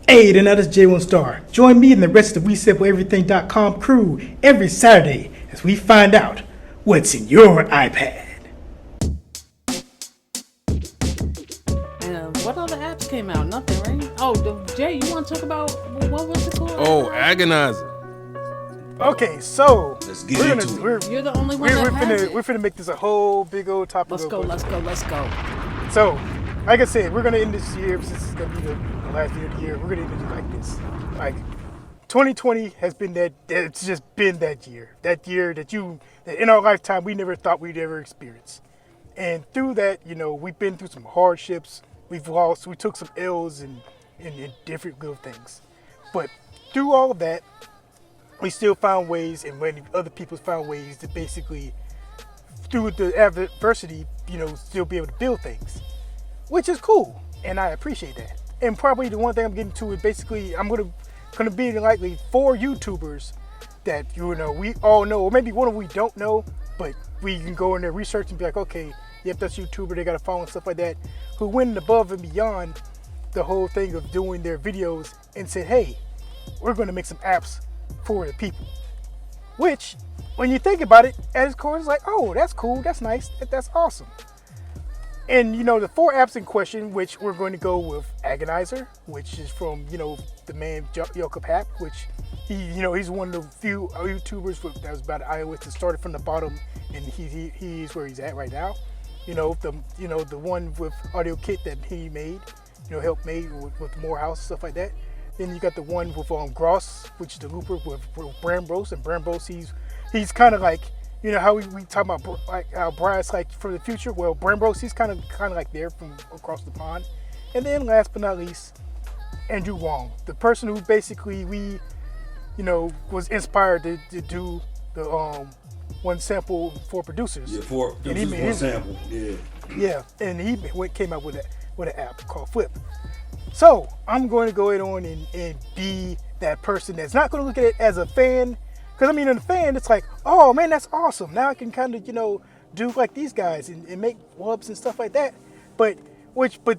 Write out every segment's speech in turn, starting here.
Hey, then that is J1Star. Join me and the rest of the WeSampleEverything.com crew every Saturday as we find out what's in your iPad. What other apps came out? Nothing, right? Oh, Jay, you want to talk about what was it called? Oh, Agonizer. Okay, so let's get into it. You're the only one that has it. We're finna make this a whole big old topic. Let's go. So, like I said, we're gonna end this year, since it's gonna be the last year of the year, we're gonna end it like this. Like, 2020 has been it's just been that year. That year that in our lifetime, we never thought we'd ever experience. And through that, we've been through some hardships. We've lost, we took some L's and different little things. But through all of that, we still found ways, and when other people found ways to basically, through the adversity, still be able to build things, which is cool, and I appreciate that. And probably the one thing I'm getting to is basically I'm gonna be likely 4 YouTubers that we all know, or maybe one of them we don't know, but we can go in there research and be like, okay, yep, that's YouTuber, they got a follow and stuff like that, who went above and beyond the whole thing of doing their videos and said, hey, we're gonna make some apps for the people. Which, when you think about it, at its core, it's like, oh, that's cool, that's nice, that's awesome. And the 4 apps in question, which we're going to go with Agonizer, which is from the man Mpcone, which he's one of the few YouTubers that was about iOS that started from the bottom, and he's where he's at right now. The one with Audio Kit that he made, helped made with Morehouse stuff like that. Then you got the one with Gross, which is the looper with Brambros, and Brambros he's kind of like how we talk about like how Brian's like for the future. Well, Brambros he's kind of like there from across the pond. And then last but not least, Andrew Wong, the person who basically we was inspired to do the one sample for producers. Yeah, for producers, one sample. Yeah. Yeah, and he came out with an app called Flip. So I'm going to go ahead on and be that person that's not going to look at it as a fan, because in a fan it's like, oh man, that's awesome. Now I can kind of do like these guys and make wubs and stuff like that. But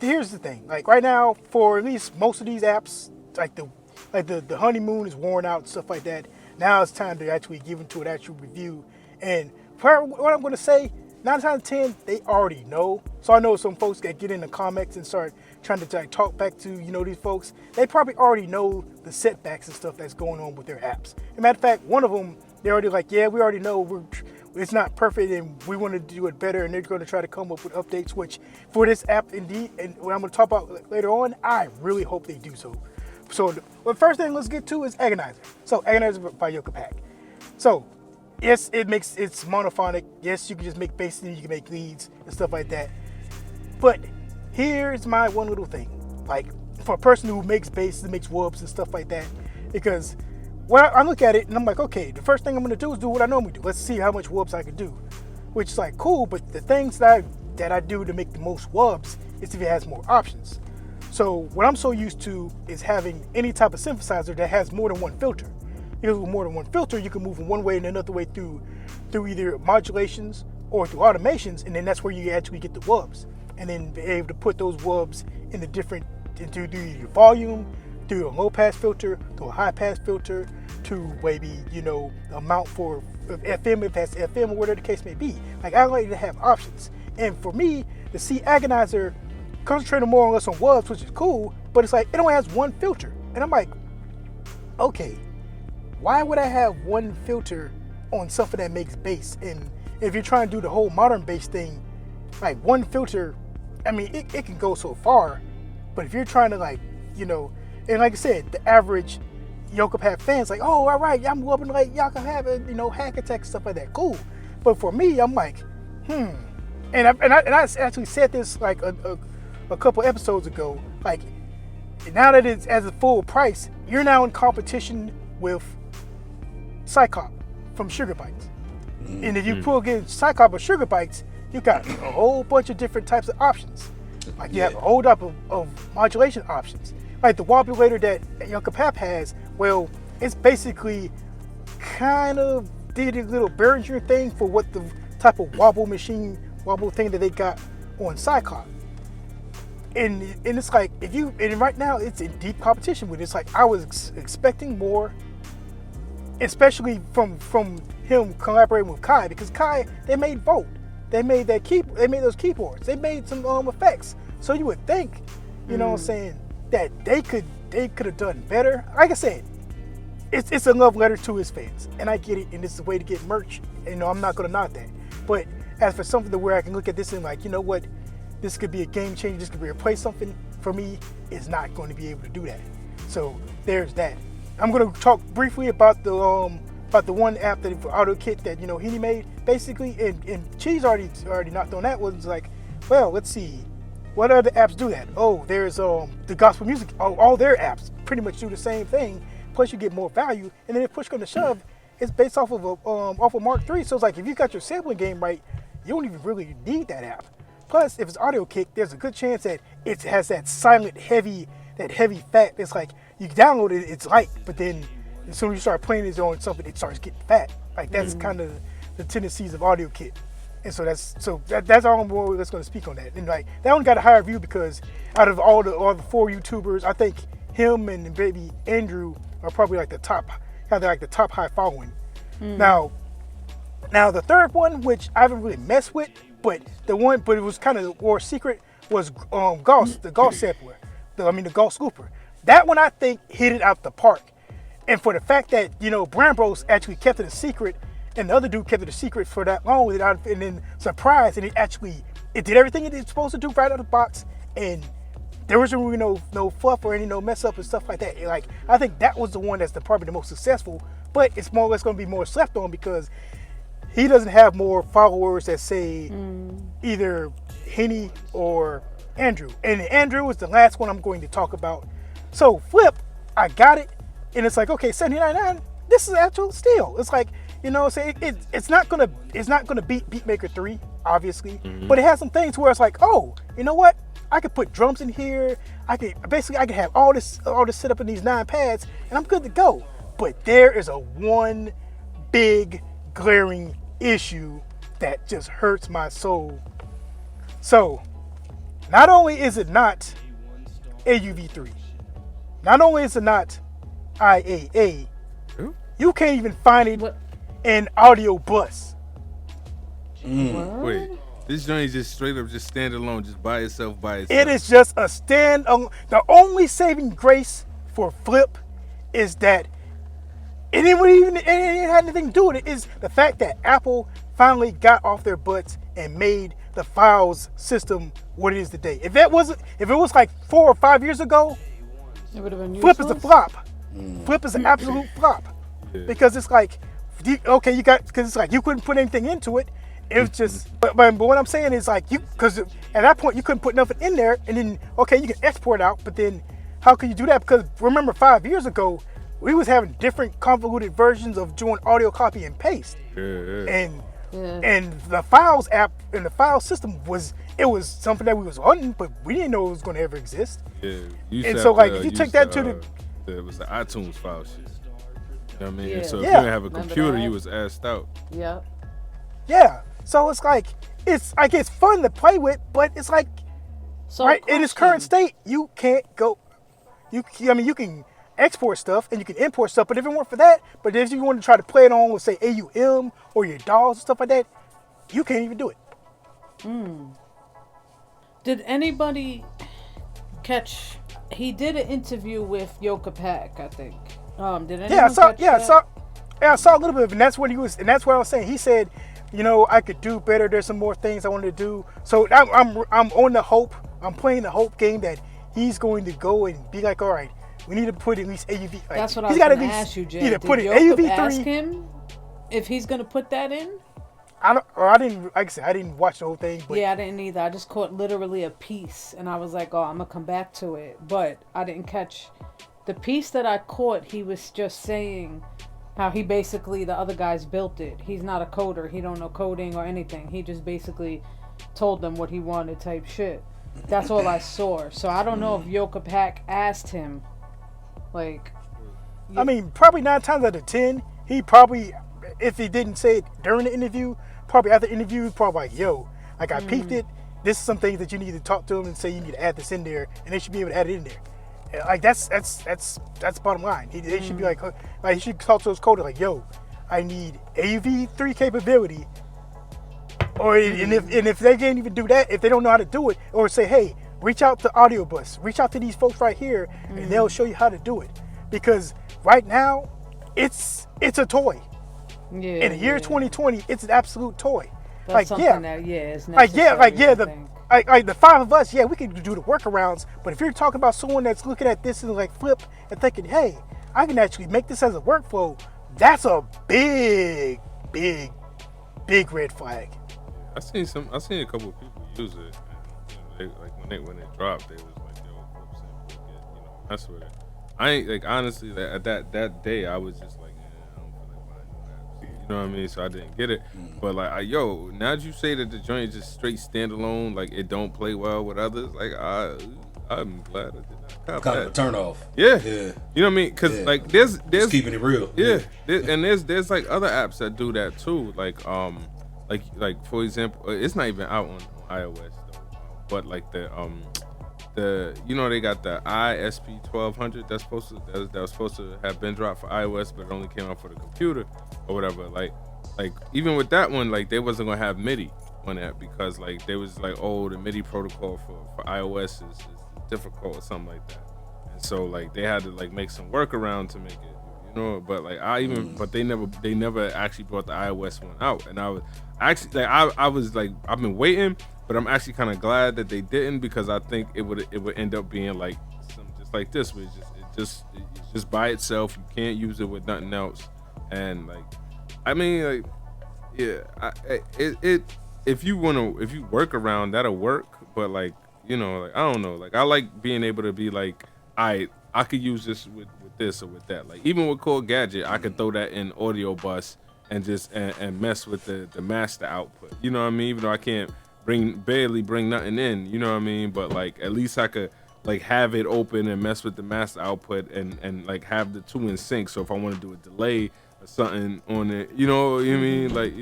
here's the thing, like right now for at least most of these apps, like the honeymoon is worn out and stuff like that. Now it's time to actually give into an actual review. And what I'm going to say, 9 times out of 10, they already know. So I know some folks that get in the comments and start trying to talk back to these folks. They probably already know the setbacks and stuff that's going on with their apps. As a matter of fact, one of them, they're already like, yeah, we already know it's not perfect and we want to do it better, and they're going to try to come up with updates, which for this app indeed, and what I'm going to talk about later on, I really hope they do so. So the first thing let's get to is Agonizer. So Agonizer by Mpcone. So yes, it's monophonic. Yes, you can just make bass and you can make leads and stuff like that. But here's my one little thing. Like for a person who makes bass and makes wubs and stuff like that, because I look at it and I'm like, okay, the first thing I'm gonna do is do what I normally do. Let's see how much wubs I can do. Which is like cool, but the things that I do to make the most wubs is if it has more options. So what I'm so used to is having any type of synthesizer that has more than one filter. Because with more than one filter, you can move in one way and another way through either modulations or through automations, and then that's where you actually get the wubs. And then be able to put those wubs into your volume, through a low pass filter, to a high pass filter, to maybe the amount for FM if that's FM or whatever the case may be. Like I like to have options, and for me to see Agonizer concentrating more or less on wubs, which is cool, but it's like it only has one filter, and I'm like, okay, why would I have one filter on something that makes bass? And if you're trying to do the whole modern bass thing, like one filter, it can go so far, but if you're trying to and like I said, the average Mpcone fans like, oh, all right, I'm loving like Mpcone, hack attack stuff like that, cool. But for me, I'm like, and I actually said this like a couple episodes ago, like now that it's as a full price, you're now in competition with Cypha from Sugar Bytes. And if you pull against Cypha or Sugar Bytes, you got a whole bunch of different types of options. Like you have a whole lot of modulation options. Like the wobulator that Mpcone has, well, it's basically kind of did a little Behringer thing for what the type of wobble thing that they got on Cypha. and it's like and right now it's in deep competition with it. It's like I was expecting more, especially from him collaborating with Kai, because Kai, they made Volt, they made those keyboards, they made some effects. So you would think, you know what I'm saying, that they could have done better. Like I said, it's a love letter to his fans, and I get it, and it's a way to get merch. And, I'm not gonna knock that. But as for something to where I can look at this and like, you know what, this could be a game changer, this could replace something for me, is not going to be able to do that. So there's that. I'm gonna talk briefly about the one app that for AutoKit that he made basically, and Cheez already knocked on that. Was like, well, let's see, what other apps do that? Oh, there's the gospel music. All their apps pretty much do the same thing. Plus you get more value, and then if push comes to shove, it's based off of Mark III. So it's like if you got your sampling game right, you don't even really need that app. Plus, if it's AutoKit, there's a good chance that it has that silent, heavy fat. It's like you download it, it's light, but then as soon as you start playing it on something, it starts getting fat. Like that's kind of the tendencies of AutoKit. And so that's all I'm going to speak on that. And like that one got a higher view because out of all the 4 YouTubers, I think him and baby Andrew are probably like the top high following. Now the third one, which I haven't really messed with, but it was kind of more secret, was Gauss, the Gauss sampler, the Gauss looper. That one I think hit it out the park. And for the fact that Brand Bros actually kept it a secret, and the other dude kept it a secret for that long, and then surprised, and it did everything it was supposed to do right out of the box, and there wasn't really no fluff or any mess up and stuff like that. Like I think that was the one that's probably the most successful, but it's more or less going to be more slept on because he doesn't have more followers that say either Henny or Andrew. And Andrew was the last one I'm going to talk about. So Flip, I got it, and it's like, okay, $79.99. This is actual steal. It's like, it's not gonna beat Beatmaker 3, obviously, but it has some things where it's like, oh, you know what? I could put drums in here. I could have all this set up in these 9 pads, and I'm good to go. But there is one big glaring issue that just hurts my soul. So, not only is it not AUV3, not only is it not IAA, you can't even find it in Audio Bus. Wait, this joint is just straight up just standalone, just by itself. It is just a stand-alone. The only saving grace for Flip is that it didn't have anything to do with it. Is the fact that Apple finally got off their butts and made the files system what it is today. If it was like 4 or 5 years ago, it would have been Flip is a flop. Flip is an absolute flop. Because it's like, okay, because it's like you couldn't put anything into it. It was just, but what I'm saying is like because at that point you couldn't put nothing in there, and then okay, you can export out, but then how can you do that? Because remember 5 years ago, we was having different convoluted versions of doing audio copy and paste, and the files app and the file system was something that we was on, but we didn't know it was going to ever exist. And so like if you take that to it was the iTunes file shit. You know what I mean? Yeah. So if you didn't have a computer, you was asked out. Yeah. So it's like it's fun to play with, but it's like in its current state, you can't go. You can export stuff and you can import stuff, but if it weren't for that, but if you want to try to play it on with say AUM or your DAWs and stuff like that, you can't even do it. Did anybody catch? He did an interview with Yoka Pack, I think. Did anyone I saw a little bit of it, and that's what I was saying. He said, I could do better. There's some more things I wanted to do. So I'm on the hope. I'm playing the hope game that he's going to go and be like, all right, we need to put at least AUV. Like, that's what I was going to ask you, Jay. Either Did put it Yoka AUV3. ask him if he's going to put that in? I didn't. Like I said, I didn't watch the whole thing. But yeah, I didn't either. I just caught literally a piece, and I was like, oh, I'm gonna come back to it. But I didn't catch the piece that I caught. He was just saying how he basically the other guys built it. He's not a coder. He don't know coding or anything. He just basically told them what he wanted type shit. That's all I saw. So I don't know if Yoka Pack asked him, like. I mean, probably 9 times out of 10, he probably, if he didn't say it during the interview, probably after the interview, probably like, yo, like I peeped it, this is some things that you need to talk to them and say you need to add this in there, and they should be able to add it in there. Like that's bottom line. They should be like he should talk to his coder like, yo, I need AUV3 capability, or and if they can't even do that, if they don't know how to do it, or say, hey, reach out to Audio Bus, reach out to these folks right here, and they'll show you how to do it. Because right now, it's a toy. Yeah. In the year 2020, it's an absolute toy. That's like something that it's like necessary, the five of us, we can do the workarounds. But if you're talking about someone that's looking at this and like flip and thinking, hey, I can actually make this as a workflow, that's a big red flag. I seen a couple of people use it. And, when they dropped, they was like, yo, flip sample, mess with it. I ain't like honestly at that day I was just like, I don't feel like buying no apps. You know what I mean? So I didn't get it. But like, now that you say that the joint is just straight standalone, like it don't play well with others, like I'm glad I did not cop kind that. of a turn off. Yeah. You know what I mean? Because like there's just keeping it real. Yeah. And there's like other apps that do that too. Like for example, it's not even out on iOS though. But like the they got the ISP1200 that was supposed to have been dropped for iOS, but it only came out for the computer or whatever. Like even with that one, like they wasn't gonna have MIDI on that because like they was like, oh, the MIDI protocol for iOS is difficult or something like that. And so like they had to like make some workaround to make it, but like but they never actually brought the iOS one out. And I was actually like I was like, I've been waiting, but I'm actually kind of glad that they didn't, because I think it would end up being like some just like this, where it's just by itself. You can't use it with nothing else. And like, I mean, like, if you work around, that'll work. But like, like I don't know, like I like being able to be like, I could use this with this or with that. Like even with Core Gadget, I could throw that in Audio Bus and just and mess with the master output. You know what I mean? Even though I can't barely bring nothing in, you know what I mean? But like at least I could like have it open and mess with the master output and like have the two in sync. So if I want to do a delay or something on it, you know what I mean? Like,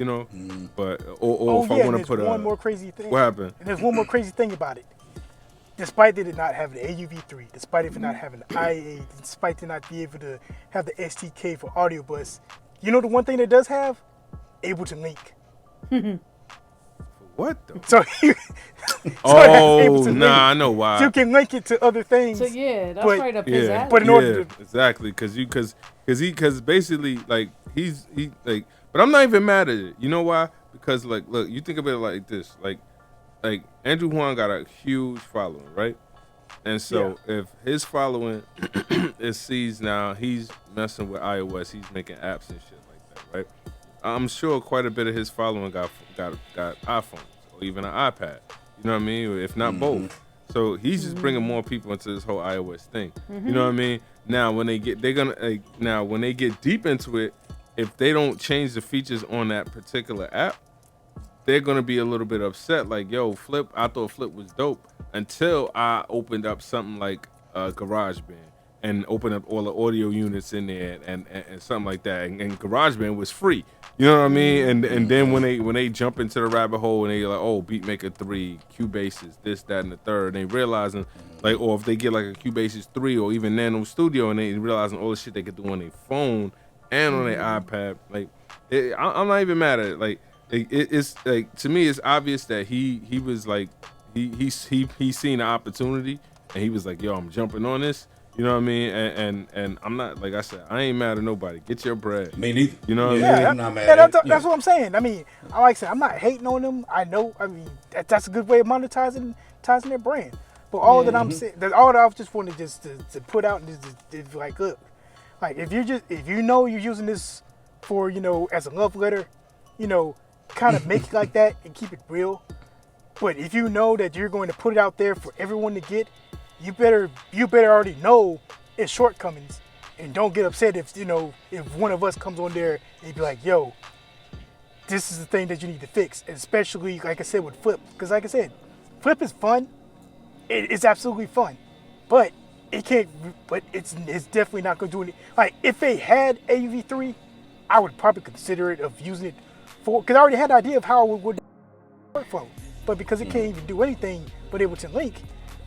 but or if I want to put one more crazy thing. What happened? And there's one more crazy thing about it. Despite they did not have the AUV3, despite it not having the IA, despite they not be able to have the SDK for Audio Bus, the one thing that does have? Able to link. What though? So I know why. So you can link it to other things. So that's right up his alley. But in order to exactly, because basically like he's like, but I'm not even mad at it. You know why? Because like, look, you think about it like this, like Andrew Huang got a huge following, right? And so if his following sees now he's messing with iOS, he's making apps and shit like that, right? I'm sure quite a bit of his following got iPhones or even an iPad. You know what I mean? If not both. So he's just bringing more people into this whole iOS thing. You know what I mean? Now when they get deep into it, if they don't change the features on that particular app, they're gonna be a little bit upset. Like, yo, Flip, I thought Flip was dope until I opened up something like GarageBand and opened up all the audio units in there and something like that. And GarageBand was free. You know what I mean? And then when they jump into the rabbit hole and they like, oh, Beatmaker 3, Cubases, this, that, and the third, they realizing like, or if they get like a Cubases 3 or even Nano Studio and they realizing all the shit they could do on their phone and on their iPad, like I'm not even mad at it. Like it's like, to me it's obvious that he was like he seen the opportunity and he was like, yo, I'm jumping on this. You know what I mean? And I'm not, like I said, I ain't mad at nobody. Get your bread. Me neither. You know what I mean? I'm not mad at it. That's what I'm saying. I mean, like I said, I'm not hating on them. I know. I mean, that's a good way of monetizing their brand. But all that I'm saying, all that I just wanted to put out and just like, look, like if you know you're using this for, as a love letter, kind of make it like that and keep it real. But if you know that you're going to put it out there for everyone to get, you better already know its shortcomings, and don't get upset if one of us comes on there and be like, yo, this is the thing that you need to fix. And especially, like I said, with Flip, because like I said, Flip is fun. It's absolutely fun, but it's definitely not going to do anything. Like if they had AUV3, I would probably consider it of using it for, because I already had an idea of how it would workflow. but because it can't even do anything but Ableton Link,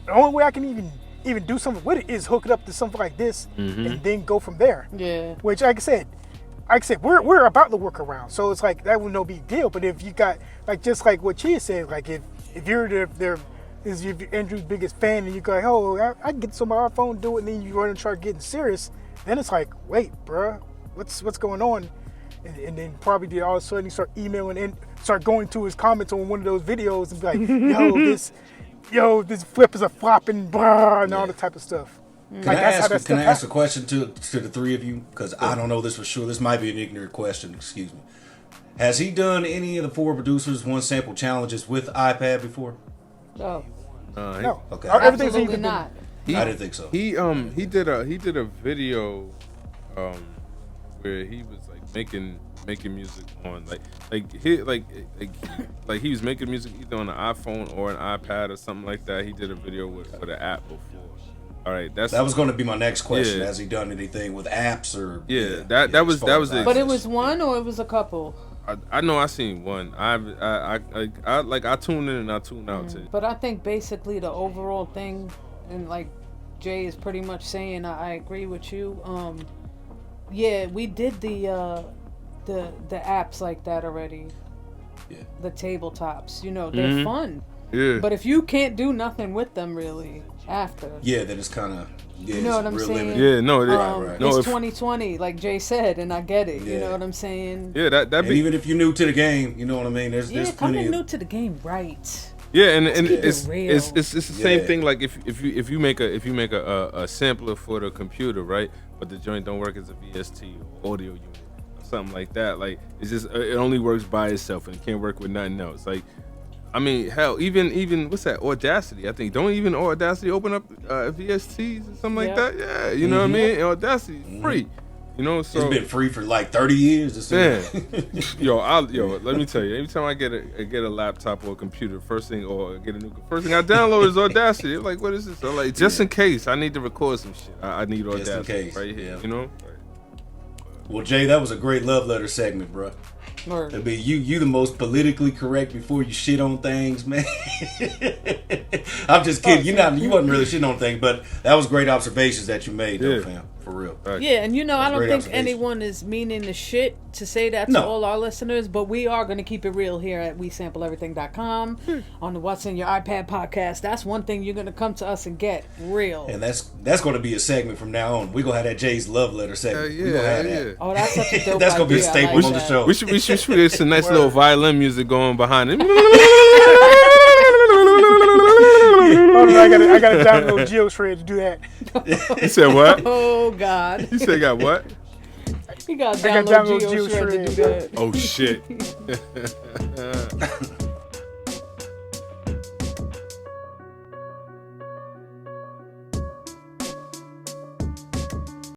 the only way I can even do something with it is hook it up to something like this and then go from there. Yeah. Which, like I said, we're about to work around, so it's like that was no big deal. But if you got like just like what Cheez said, like if you're Andrew's biggest fan and you go, oh, I can get this on my iPhone, do it, and then you run and start getting serious, then it's like, wait, bruh, what's going on? And then probably all of a sudden you start emailing and start going to his comments on one of those videos and be like, this flip is a flop and blah, and all the type of stuff. Can I ask a question to the three of you? Because I don't know this for sure. This might be an ignorant question. Excuse me. Has he done any of the 4 producers one sample challenges with iPad before? No. No. Okay. Everything's Absolutely even not. I didn't think so. He did a video where he was like making music on like he was making music either on an iPhone or an iPad or something like that. He did a video with an app before. All right, that was going to be my next question. Yeah. Has he done anything with apps or? That was it. But it was one or it was a couple. I know I seen one. I tune in and I tune out too. But I think basically the overall thing, and like Jay is pretty much saying, I agree with you. Yeah, we did the apps like that already. Yeah. The tabletops, they're fun. Yeah. But if you can't do nothing with them really after. Yeah, then it's kind of. You know what I'm saying? Limited. Yeah, no, right. No, it's 2020, like Jay said, and I get it. You know what I'm saying? Yeah, and even if you're new to the game, you know what I mean. There's plenty coming of new to the game, right? Yeah, and it's real. it's the same thing. Like if you make a sampler for the computer, right? But the joint don't work as a VST or audio unit, or something like that. Like it's just it only works by itself and it can't work with nothing else. Like I mean, hell, even what's that? Audacity. I think don't even Audacity open up VSTs or something like that. Yeah, you know what I mean. And Audacity is free. You know, so it's been free for like 30 years. Man, let me tell you. Every time I get a laptop or a computer, first thing I download is Audacity. I'm like, what is this? I'm like, just in case I need to record some shit, I need Audacity just in case. right here. Yeah. You know. Well, Jay, that was a great love letter segment, bro. I mean, you the most politically correct before you shit on things, man. I'm just kidding. You wasn't really shitting on things, but that was great observations that you made, though, fam. For real. Right. Yeah, and I don't think anyone is meaning the shit to say that to all our listeners, but we are going to keep it real here at WeSampleEverything.com on the What's in Your iPad podcast. That's one thing you're going to come to us and get real. And that's going to be a segment from now on. We're going to have that Jay's love letter segment. Yeah, we're going to have that. Oh, that's such a dope That's going to be a idea. staple on the show. We should get some nice little violin music going behind it. I gotta download Geoshred to do that. You said what? Oh God. You said got what? You gotta I gotta download download Geoshred to do that. Oh shit.